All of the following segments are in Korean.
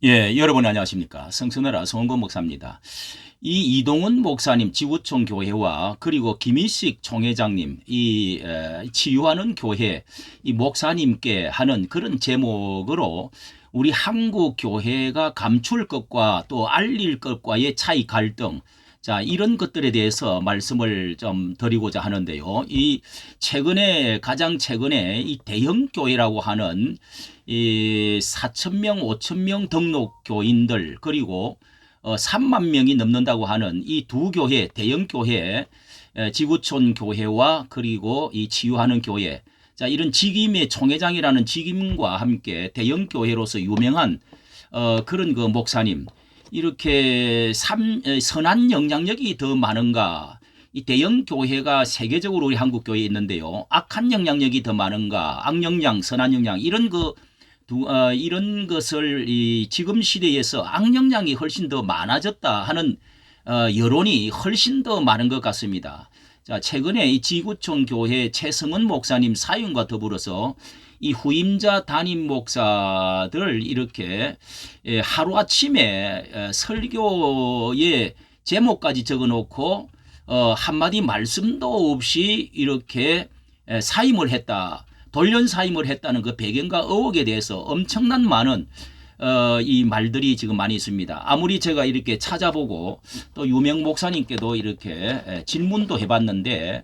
예, 여러분 안녕하십니까. 성서너라 성원건 목사입니다. 이 이동훈 목사님 지구촌 교회와 그리고 김일식 총회장님 치유하는 교회 이 목사님께 하는 그런 제목으로 우리 한국 교회가 감출 것과 또 알릴 것과의 차이 갈등, 자, 이런 것들에 대해서 말씀을 좀 드리고자 하는데요. 가장 최근에 이 대형 교회라고 하는 이 4천 명, 5천 명 등록 교인들, 그리고 3만 명이 넘는다고 하는 이 두 교회, 대형 교회, 지구촌 교회와 그리고 이 치유하는 교회, 자, 이런 직임의 총회장이라는 직임과 함께 대형 교회로서 유명한 그런 그 목사님, 이렇게 선한 영향력이 더 많은가? 이 대형 교회가 세계적으로 우리 한국 교회에 있는데요. 악한 영향력이 더 많은가? 악영향, 선한 영향, 이런 것을 지금 시대에서 악영향이 훨씬 더 많아졌다 하는 여론이 훨씬 더 많은 것 같습니다. 자, 최근에 이 지구촌 교회 최성은 목사님 사윤과 더불어서 이 후임자 담임 목사들 이렇게 하루아침에 설교의 제목까지 적어놓고 한마디 말씀도 없이 이렇게 사임을 했다. 돌연 사임을 했다는 그 배경과 의혹에 대해서 엄청난 많은 이 말들이 지금 많이 있습니다. 아무리 제가 이렇게 찾아보고 또 유명 목사님께도 이렇게 질문도 해봤는데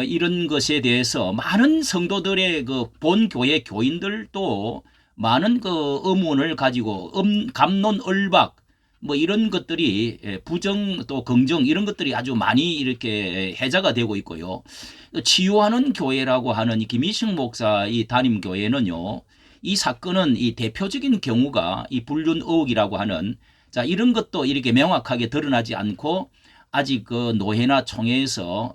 이런 것에 대해서 많은 성도들의 그 본교회 교인들도 많은 그 의문을 가지고 갑론을박 뭐 이런 것들이 부정 또 긍정 이런 것들이 아주 많이 이렇게 해자가 되고 있고요. 치유하는 교회라고 하는 이 김희식 목사 이 담임 교회는요. 이 사건은 이 대표적인 경우가 이 불륜 의혹이라고 하는, 자, 이런 것도 이렇게 명확하게 드러나지 않고 아직 그 노회나 총회에서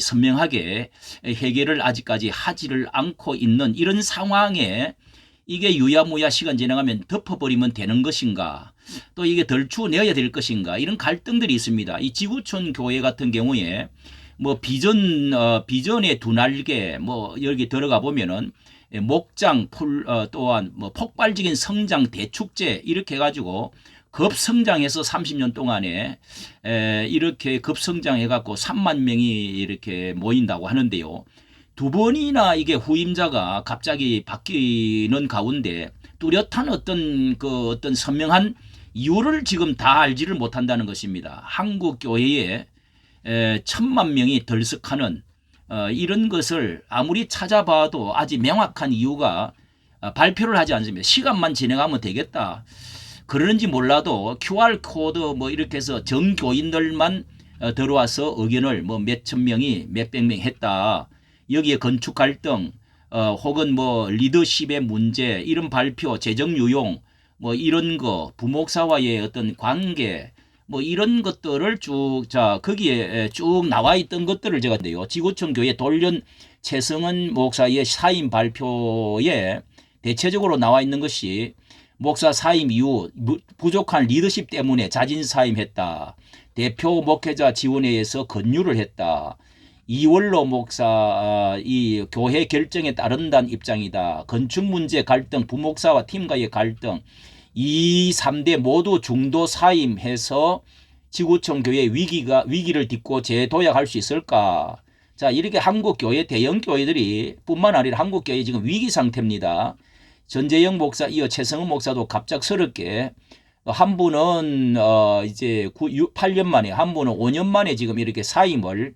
선명하게 해결을 아직까지 하지를 않고 있는 이런 상황에 이게 유야무야 시간 지나가면 덮어버리면 되는 것인가, 또 이게 덜추내야 될 것인가, 이런 갈등들이 있습니다. 이 지구촌 교회 같은 경우에 뭐 비전의 두 날개 뭐 여기 들어가 보면은 목장 또한 뭐 폭발적인 성장 대축제 이렇게 해가지고 급성장해서 30년 동안에 이렇게 급성장해갖고 3만 명이 이렇게 모인다고 하는데요. 두 번이나 이게 후임자가 갑자기 바뀌는 가운데 뚜렷한 어떤 선명한 이유를 지금 다 알지를 못한다는 것입니다. 한국 교회에 1,000만 명이 들썩하는 이런 것을 아무리 찾아봐도 아직 명확한 이유가 발표를 하지 않습니다. 시간만 진행하면 되겠다. 그러는지 몰라도 QR코드 뭐 이렇게 해서 정교인들만 들어와서 의견을 뭐 몇천 명이 몇백 명 했다. 여기에 건축 갈등 혹은 뭐 리더십의 문제 이런 발표, 재정 유용 뭐 이런 거, 부목사와의 어떤 관계 뭐 이런 것들을 거기에 쭉 나와 있던 것들을 제가 돼요. 지구촌 교회 돌연 최성은 목사의 사임 발표에 대체적으로 나와 있는 것이 목사 사임 이후 부족한 리더십 때문에 자진 사임했다. 대표 목회자 지원에 의해서 권유를 했다. 이원로 목사 이 교회 결정에 따른다는 입장이다. 건축 문제 갈등, 부목사와 팀과의 갈등, 2, 3대 모두 중도 사임해서 지구촌 교회 위기를 딛고 재도약할 수 있을까? 자, 이렇게 한국 교회 대형 교회들이 뿐만 아니라 한국 교회 지금 위기 상태입니다. 전재영 목사 이어 최성은 목사도 갑작스럽게 한 분은 이제 8년 만에, 한 분은 5년 만에 지금 이렇게 사임을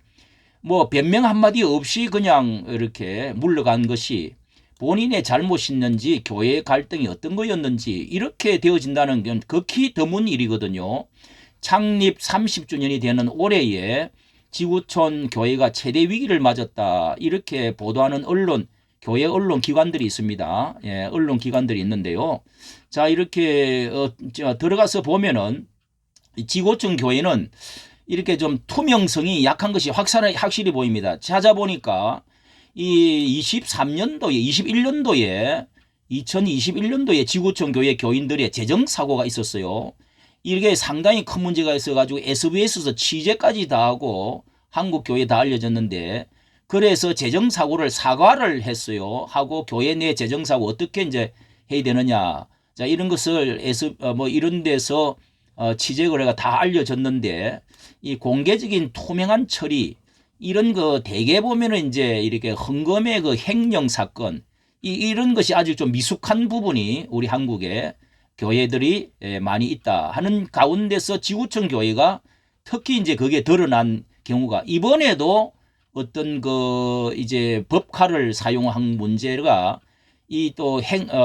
뭐 변명 한마디 없이 그냥 이렇게 물러간 것이 본인의 잘못이었는지 교회의 갈등이 어떤 거였는지 이렇게 되어진다는 건 극히 드문 일이거든요. 창립 30주년이 되는 올해에 지구촌 교회가 최대 위기를 맞았다 이렇게 보도하는 교회 언론 기관들이 있습니다. 예, 언론 기관들이 있는데요. 자, 이렇게 들어가서 보면은 지구촌 교회는 이렇게 좀 투명성이 약한 것이 확실히 보입니다. 찾아보니까 이 2021년도에 지구촌 교회 교인들의 재정 사고가 있었어요. 이게 상당히 큰 문제가 있어가지고 SBS에서 취재까지 다 하고 한국 교회에 다 알려졌는데, 그래서 재정 사고를 사과를 했어요. 하고 교회 내 재정 사고 어떻게 이제 해야 되느냐. 자, 이런 것을 뭐 이런 데서 취재를 해가 다 알려졌는데 이 공개적인 투명한 처리 이런 거 대개 보면은 이제 이렇게 헌금의 그 횡령 사건 이런 것이 아직 좀 미숙한 부분이 우리 한국에 교회들이 많이 있다 하는 가운데서 지구촌 교회가 특히 이제 그게 드러난 경우가 이번에도 어떤 그 이제 법카를 사용한 문제가 이 또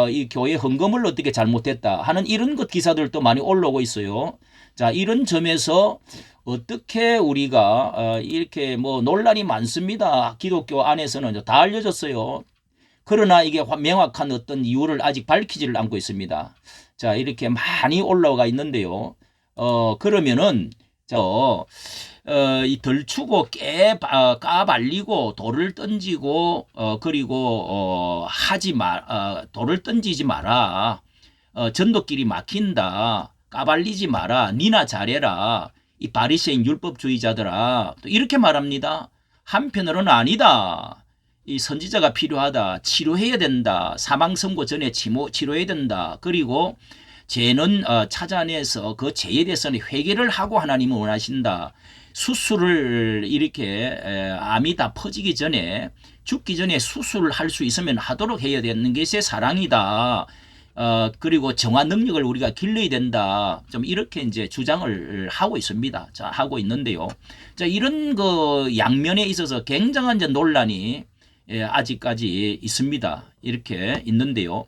이 교회 헌금을 어떻게 잘못했다 하는 이런 것 기사들도 많이 올라오고 있어요. 자, 이런 점에서 어떻게 우리가 이렇게 뭐 논란이 많습니다. 기독교 안에서는 다 알려졌어요. 그러나 이게 명확한 어떤 이유를 아직 밝히지를 않고 있습니다. 자, 이렇게 많이 올라가 있는데요. 그러면은 이 덜추고 까발리고 돌을 던지고 그리고 돌을 던지지 마라. 전도길이 막힌다. 까발리지 마라. 니나 잘해라. 이 바리새인 율법주의자들아. 또 이렇게 말합니다. 한편으로는 아니다. 이 선지자가 필요하다. 치료해야 된다. 사망 선고 전에 치료해야 된다. 그리고 죄는 찾아내서 그 죄에 대해서는 회개를 하고 하나님은 원하신다. 수술을 이렇게 암이 다 퍼지기 전에 죽기 전에 수술을 할 수 있으면 하도록 해야 되는 것이 사랑이다. 그리고 정화 능력을 우리가 길러야 된다. 좀 이렇게 이제 주장을 하고 있습니다. 자, 하고 있는데요. 자, 이런 그 양면에 있어서 굉장한 이제 논란이 아직까지 있습니다. 이렇게 있는데요.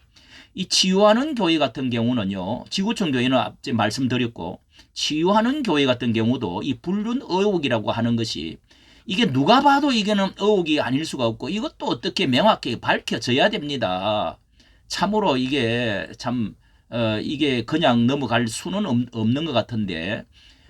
이 치유하는 교회 같은 경우는요. 지구촌 교회는 앞서 말씀드렸고 치유하는 교회 같은 경우도 이 불륜 의혹이라고 하는 것이 이게 누가 봐도 이게는 의혹이 아닐 수가 없고 이것도 어떻게 명확히 밝혀져야 됩니다. 참으로 이게 참 이게 그냥 넘어갈 수는 없는 것 같은데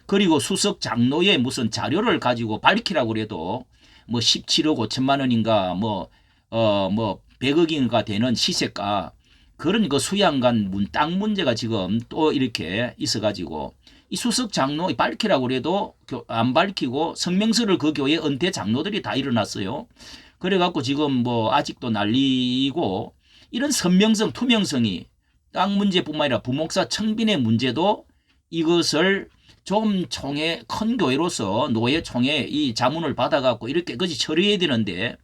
그리고 수석 장로의 무슨 자료를 가지고 밝히라고 그래도 뭐 17억 5천만 원인가 뭐 100억인가 되는 시세가 그런 그 수양간 땅 문제가 지금 또 이렇게 있어가지고 이 수석 장로 밝히라고 그래도 안 밝히고 성명서를 그 교회 은퇴 장로들이 다 일어났어요. 그래갖고 지금 뭐 아직도 난리고 이런 선명성 투명성이 땅 문제뿐만 아니라 부목사 청빈의 문제도 이것을 좀 총회 큰 교회로서 노예 총회 이 자문을 받아갖고 이렇게 그것이 처리해야 되는데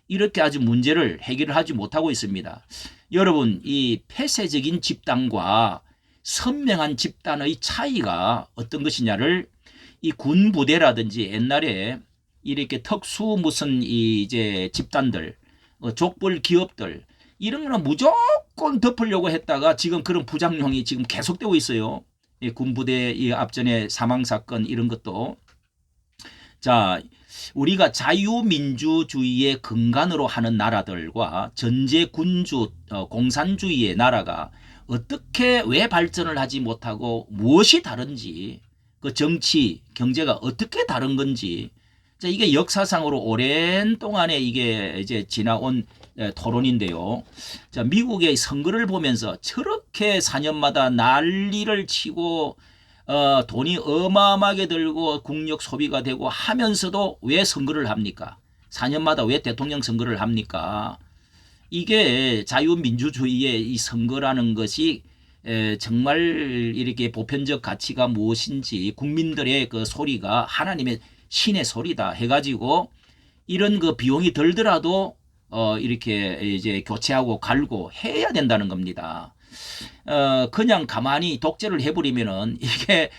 이렇게 아주 문제를 해결을 하지 못하고 있습니다. 여러분 이 폐쇄적인 집단과 선명한 집단의 차이가 어떤 것이냐를 이 군부대라든지 옛날에 이렇게 특수 무슨 이제 집단들 족벌 기업들 이런 거는 무조건 덮으려고 했다가 지금 그런 부작용이 지금 계속되고 있어요. 군부대 이 앞전에 사망 사건 이런 것도 자 우리가 자유민주주의의 근간으로 하는 나라들과 전제군주 공산주의의 나라가 어떻게 왜 발전을 하지 못하고 무엇이 다른지 그 정치 경제가 어떻게 다른 건지 자 이게 역사상으로 오랜 동안에 이게 이제 지나온 토론인데요. 자 미국의 선거를 보면서 저렇게 4년마다 난리를 치고 돈이 어마어마하게 들고 국력 소비가 되고 하면서도 왜 선거를 합니까? 4년마다 왜 대통령 선거를 합니까? 이게 자유민주주의의 이 선거라는 것이 정말 이렇게 보편적 가치가 무엇인지 국민들의 그 소리가 하나님의 신의 소리다 해가지고 이런 그 비용이 들더라도 이렇게 이제 교체하고 갈고 해야 된다는 겁니다. 그냥 가만히 독재를 해버리면은 이게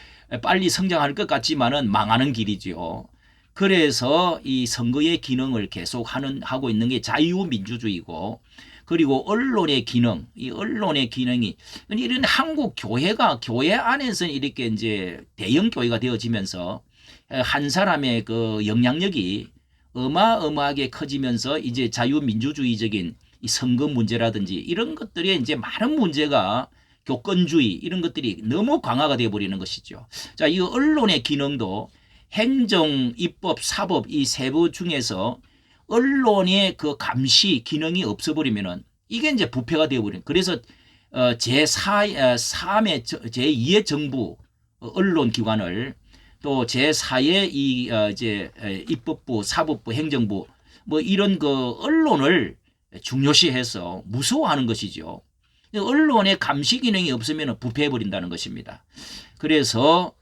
빨리 성장할 것 같지만은 망하는 길이죠. 그래서 이 선거의 기능을 계속 하고 있는 게 자유민주주의고 그리고 언론의 기능, 이 언론의 기능이 이런 한국 교회가 교회 안에서 이렇게 이제 대형 교회가 되어지면서 한 사람의 그 영향력이 어마어마하게 커지면서 이제 자유민주주의적인 이 선거 문제라든지 이런 것들이 이제 많은 문제가 교권주의 이런 것들이 너무 강화가 되어 버리는 것이죠. 자, 이 언론의 기능도 행정, 입법, 사법 이 세부 중에서 언론의 그 감시 기능이 없어버리면은 이게 이제 부패가 되어버리는. 그래서 제3의 제2의 정부 언론 기관을 또 제4의 이 이제 입법부, 사법부, 행정부 뭐 이런 그 언론을 중요시해서 무서워하는 것이죠. 언론의 감시 기능이 없으면 부패해 버린다는 것입니다. 그래서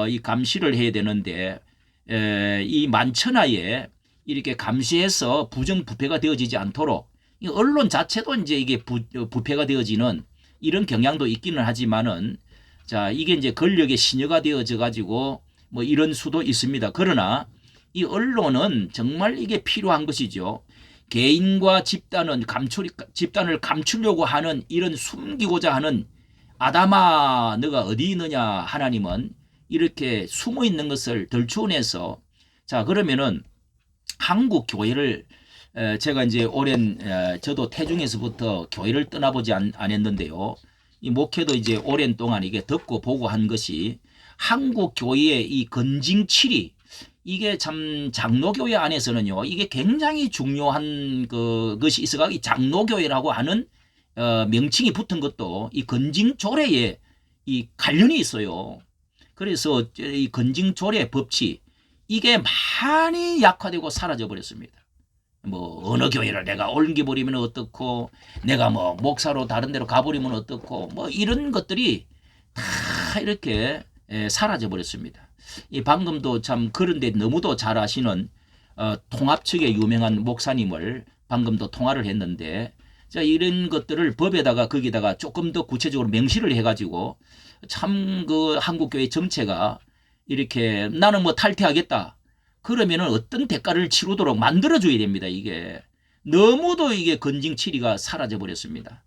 이 감시를 해야 되는데 이 만천하에 이렇게 감시해서 부정부패가 되어지지 않도록 이 언론 자체도 이제 이게 부패가 되어지는 이런 경향도 있기는 하지만은 자 이게 이제 권력의 신여가 되어져 가지고 뭐 이런 수도 있습니다. 그러나 이 언론은 정말 이게 필요한 것이죠. 개인과 집단을 감추려고 하는 이런 숨기고자 하는 아담아 너가 어디 있느냐 하나님은 이렇게 숨어 있는 것을 덜추어내서 자 그러면은 한국 교회를 제가 이제 오랜 저도 태중에서부터 교회를 떠나보지 않았는데요. 이 목회도 이제 오랜 동안 이게 듣고 보고 한 것이 한국 교회의 이 건징치리 이게 참 장로교회 안에서는요 이게 굉장히 중요한 것이 있어가 이 장로교회라고 하는 명칭이 붙은 것도 이 건징조례에 이 관련이 있어요. 그래서 이 건징조례 법칙 이게 많이 약화되고 사라져 버렸습니다. 뭐 어느 교회를 내가 옮겨버리면 어떻고 내가 뭐 목사로 다른 데로 가버리면 어떻고 뭐 이런 것들이 다 이렇게 사라져 버렸습니다. 이 방금도 참 그런데 너무도 잘 아시는 통합 측의 유명한 목사님을 방금도 통화를 했는데 자 이런 것들을 법에다가 거기다가 조금 더 구체적으로 명시를 해가지고 참 그 한국교회 정체가 이렇게 나는 뭐 탈퇴하겠다 그러면은 어떤 대가를 치르도록 만들어줘야 됩니다. 이게 너무도 이게 건징치리가 사라져 버렸습니다.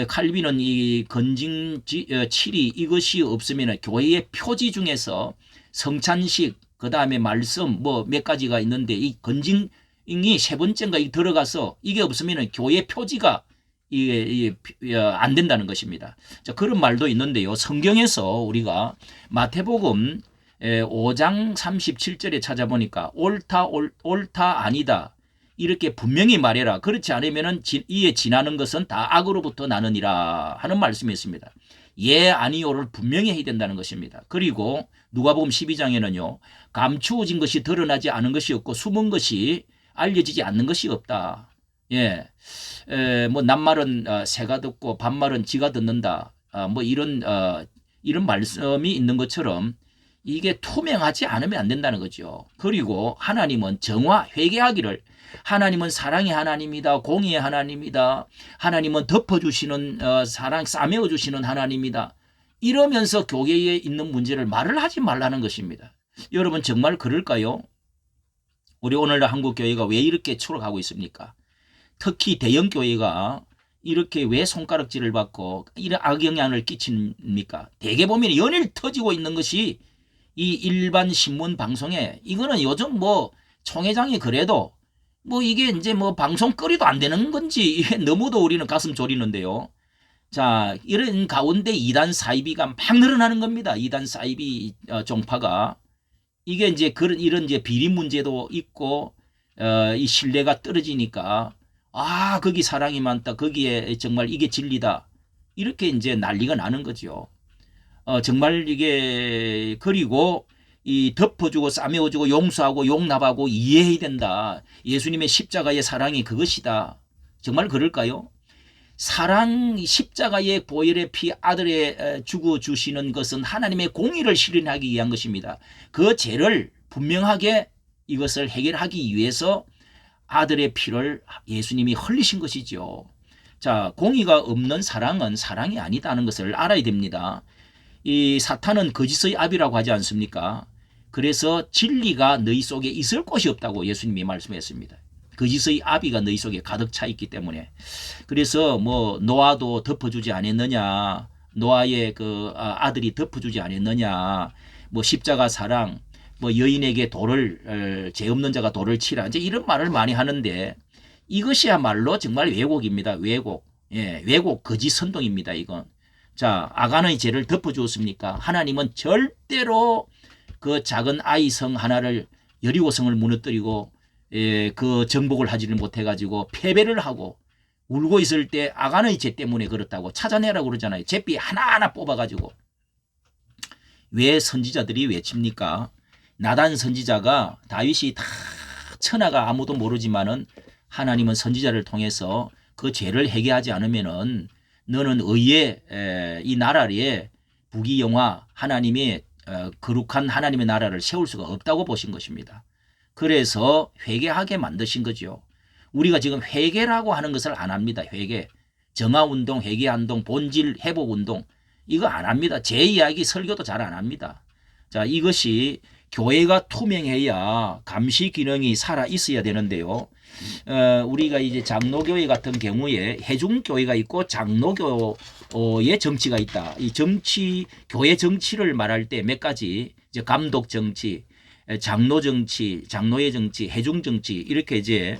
칼빈은 이 건징치리 이것이 없으면 교회의 표지 중에서 성찬식 그 다음에 말씀 뭐 몇 가지가 있는데 이 건징이 세 번째인가 들어가서 이게 없으면 교회 표지가 이게 안 된다는 것입니다. 자, 그런 말도 있는데요. 성경에서 우리가 마태복음 5장 37절에 찾아보니까 옳다 아니다 이렇게 분명히 말해라. 그렇지 않으면 이에 지나는 것은 다 악으로부터 나느니라 하는 말씀이 있습니다. 예 아니요를 분명히 해야 된다는 것입니다. 그리고 누가복음 12장에는요. 감추어진 것이 드러나지 않은 것이 없고 숨은 것이 알려지지 않는 것이 없다. 예, 뭐 낱말은 새가 듣고 반말은 쥐가 듣는다. 뭐 이런 말씀이 있는 것처럼 이게 투명하지 않으면 안 된다는 거죠. 그리고 하나님은 정화, 회개하기를 하나님은 사랑의 하나님이다. 공의의 하나님이다. 하나님은 덮어주시는 사랑, 싸매어주시는 하나님이다. 이러면서 교회에 있는 문제를 말을 하지 말라는 것입니다. 여러분 정말 그럴까요? 우리 오늘날 한국교회가 왜 이렇게 추락하고 있습니까? 특히 대형교회가 이렇게 왜 손가락질을 받고 이런 악영향을 끼칩니까? 대개 보면 연일 터지고 있는 것이 이 일반 신문 방송에 이거는 요즘 뭐 총회장이 그래도 뭐 이게 이제 뭐 방송 거리도 안 되는 건지 이게 너무도 우리는 가슴 졸이는데요. 자, 이런 가운데 이단 사이비가 막 늘어나는 겁니다. 이단 사이비 종파가 이게 이제 이런 이제 비리 문제도 있고 이 신뢰가 떨어지니까 거기 사랑이 많다. 거기에 정말 이게 진리다. 이렇게 이제 난리가 나는 거죠. 정말 이게 그리고 이 덮어주고 싸매어주고 용서하고 용납하고 이해해야 된다. 예수님의 십자가의 사랑이 그것이다. 정말 그럴까요? 사랑 십자가의 보혈의 피 아들에 죽어주시는 것은 하나님의 공의를 실현하기 위한 것입니다. 그 죄를 분명하게 이것을 해결하기 위해서 아들의 피를 예수님이 흘리신 것이죠. 자, 공의가 없는 사랑은 사랑이 아니다는 것을 알아야 됩니다. 이 사탄은 거짓의 아비라고 하지 않습니까? 그래서 진리가 너희 속에 있을 곳이 없다고 예수님이 말씀했습니다. 거짓의 아비가 너희 속에 가득 차 있기 때문에. 그래서 뭐 노아도 덮어주지 않았느냐, 노아의 그 아들이 덮어주지 않았느냐, 뭐 십자가 사랑, 뭐 여인에게 죄 없는 자가 돌을 치라, 이제 이런 말을 많이 하는데 이것이야말로 정말 왜곡입니다. 왜곡. 예, 왜곡 거짓 선동입니다. 이건. 자, 아간의 죄를 덮어주었습니까? 하나님은 절대로 그 작은 아이 성 하나를 여리고성을 무너뜨리고 그 정복을 하지를 못해가지고 패배를 하고 울고 있을 때 아간의 죄 때문에 그렇다고 찾아내라고 그러잖아요. 제비 하나하나 뽑아가지고. 왜 선지자들이 외칩니까? 나단 선지자가 다윗이 다 천하가 아무도 모르지만은 하나님은 선지자를 통해서 그 죄를 해결하지 않으면은 너는 의에 이 나라에 부귀영화 하나님의 거룩한 하나님의 나라를 세울 수가 없다고 보신 것입니다. 그래서 회개하게 만드신 거죠. 우리가 지금 회개라고 하는 것을 안 합니다. 회개. 정화운동, 회개운동, 본질 회복운동 이거 안 합니다. 제 이야기 설교도 잘 안 합니다. 자, 이것이 교회가 투명해야 감시 기능이 살아 있어야 되는데요. 우리가 이제 장로교회 같은 경우에 해중교회가 있고 장로교의 정치가 있다. 이 정치, 교회 정치를 말할 때 몇 가지 이제 감독 정치, 장로 정치, 장로의 정치, 해중 정치 이렇게 이제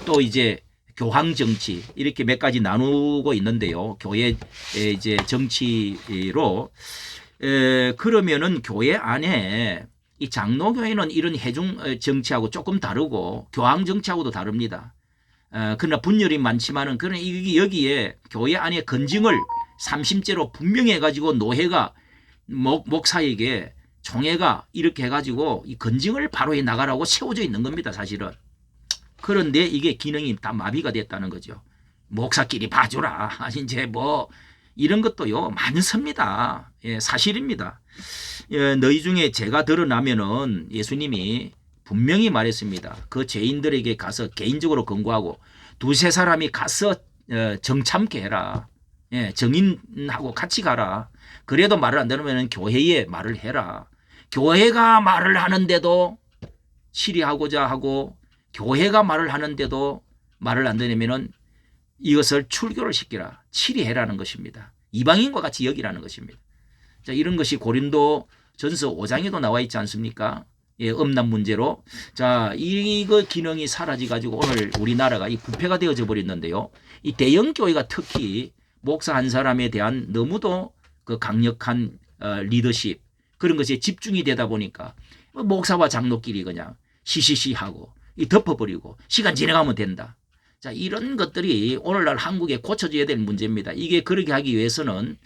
또 이제 교황 정치 이렇게 몇 가지 나누고 있는데요. 교회 이제 정치로 그러면은 교회 안에 이 장로교회는 이런 해중 정치하고 조금 다르고 교황 정치하고도 다릅니다. 그러나 분열이 많지만은 그런 여기에 교회 안에 건증을 삼심제로 분명히 해가지고 노회가 목사에게 총회가 이렇게 해가지고 이 건증을 바로 해 나가라고 세워져 있는 겁니다. 사실은. 그런데 이게 기능이 다 마비가 됐다는 거죠. 목사끼리 봐주라. 이제 뭐 이런 것도요 많습니다. 예, 사실입니다. 너희 중에 죄가 드러나면은 예수님이 분명히 말했습니다. 그 죄인들에게 가서 개인적으로 권고하고 두세 사람이 가서 정참게 해라. 예, 정인하고 같이 가라. 그래도 말을 안 들으면 교회에 말을 해라. 교회가 말을 하는데도 치리하고자 하고 교회가 말을 하는데도 말을 안 들으면은 이것을 출교를 시키라. 치리해라는 것입니다. 이방인과 같이 여기라는 것입니다. 자, 이런 것이 고린도 전서 5장에도 나와 있지 않습니까? 예, 음란 문제로. 자, 이거 기능이 사라져가지고 오늘 우리나라가 이 부패가 되어져 버렸는데요. 이 대형교회가 특히 목사 한 사람에 대한 너무도 그 강력한 리더십 그런 것에 집중이 되다 보니까 목사와 장로끼리 그냥 시시시하고 덮어버리고 시간 지나가면 된다. 자, 이런 것들이 오늘날 한국에 고쳐져야 될 문제입니다. 이게 그렇게 하기 위해서는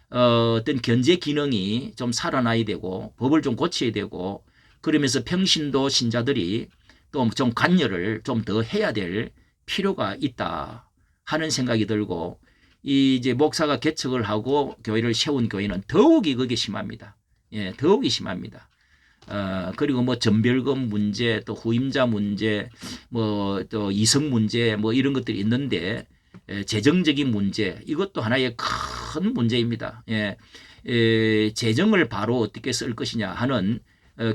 어떤 견제 기능이 좀 살아나야 되고 법을 좀 고쳐야 되고 그러면서 평신도 신자들이 또 좀 관여를 좀 더 해야 될 필요가 있다 하는 생각이 들고 이제 목사가 개척을 하고 교회를 세운 교회는 더욱이 그게 심합니다. 예, 더욱이 심합니다. 그리고 뭐 전별금 문제 또 후임자 문제 뭐 또 이성 문제 뭐 이런 것들이 있는데 재정적인 문제 이것도 하나의 큰 문제입니다. 예, 재정을 바로 어떻게 쓸 것이냐 하는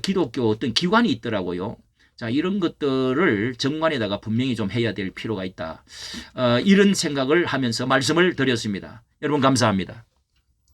기독교 어떤 기관이 있더라고요. 자, 이런 것들을 정관에다가 분명히 좀 해야 될 필요가 있다. 이런 생각을 하면서 말씀을 드렸습니다. 여러분 감사합니다.